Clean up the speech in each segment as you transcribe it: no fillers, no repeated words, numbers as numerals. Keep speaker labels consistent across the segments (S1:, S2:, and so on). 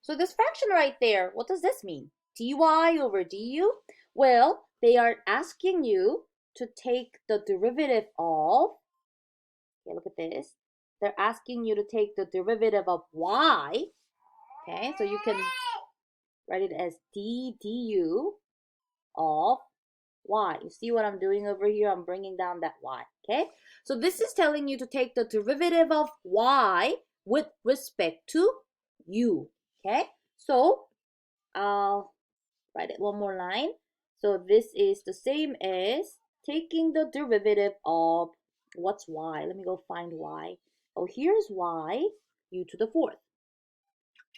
S1: So this fraction right there, what does this mean? dy over du? Well, they are asking you to take the derivative of, okay, look at this. They're asking you to take the derivative of y, okay? So you can write it as d du of y. You see what I'm doing over here? I'm bringing down that y, okay? So this is telling you to take the derivative of y with respect to u, okay? So I'll write it one more line. So this is the same as taking the derivative of, what's y? Let me go find y. Oh, here's y, u to the fourth.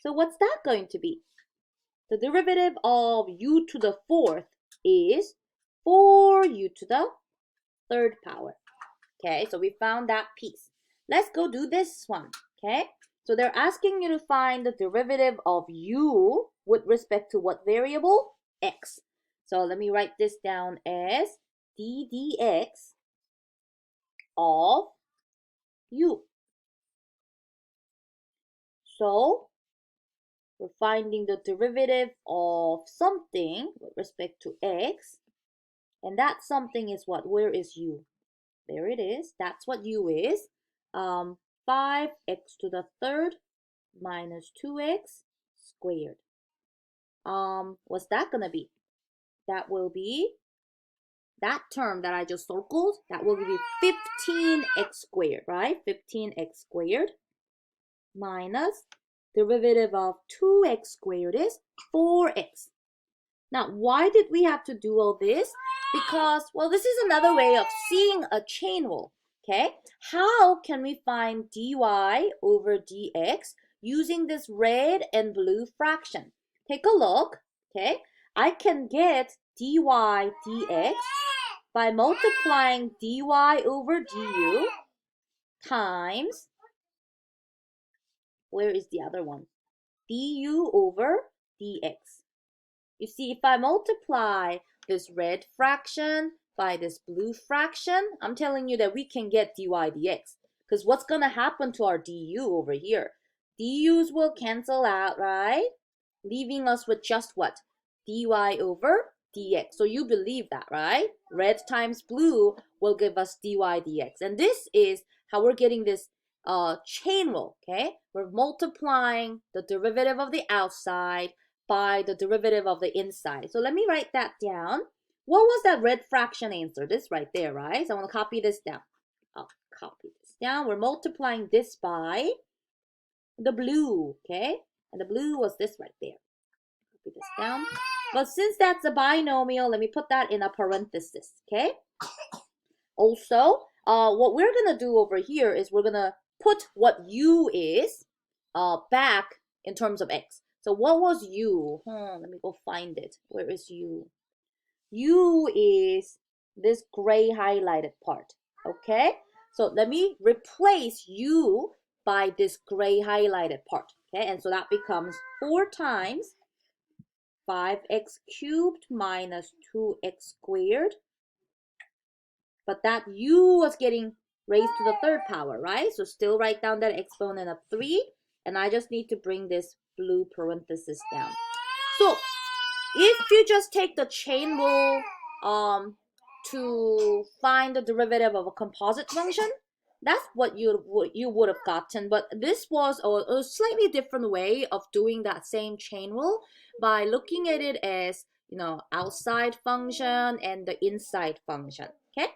S1: So what's that going to be? The derivative of u to the fourth is 4u to the third power. Okay, so we found that piece. Let's go do this one. Okay, so they're asking you to find the derivative of u with respect to what variable? X. So let me write this down as d dx of u. So we're finding the derivative of something with respect to x. And that something is what? Where is u? There it is. That's what u is. 5x to the third minus 2x squared. What's that going to be? That will be, that term that I just circled, that will be 15x squared, right? 15x squared minus derivative of 2x squared is 4x. Now, why did we have to do all this? Because, well, this is another way of seeing a chain rule, okay? How can we find dy over dx using this red and blue fraction? Take a look, okay? I can get dy dx by multiplying dy over du times, where is the other one? Du over dx. You see, if I multiply this red fraction by this blue fraction, I'm telling you that we can get dy dx. Because what's going to happen to our du over here? du's will cancel out, right? Leaving us with just what? dy over dx. So you believe that, right? Red times blue will give us dy dx. And this is how we're getting this chain rule, okay? We're multiplying the derivative of the outside by the derivative of the inside. So let me write that down. What was that red fraction answer? This right there, right? So I want to copy this down. I'll copy this down. We're multiplying this by the blue, okay? And the blue was this right there. Copy this down. But since that's a binomial, let me put that in a parenthesis, okay? Also, what we're going to do over here is we're going to put what u is back in terms of x. So what was u? Let me go find it. Where is u? U is this gray highlighted part, okay? So let me replace u by this gray highlighted part, okay? And so that becomes 4 times 5x cubed minus 2x squared. But that u was getting raised to the third power, right? So still write down that exponent of 3. And I just need to bring this blue parenthesis down. So if you just take the chain rule to find the derivative of a composite function, that's what you would have gotten. But this was a slightly different way of doing that same chain rule by looking at it as, you know, outside function and the inside function, okay?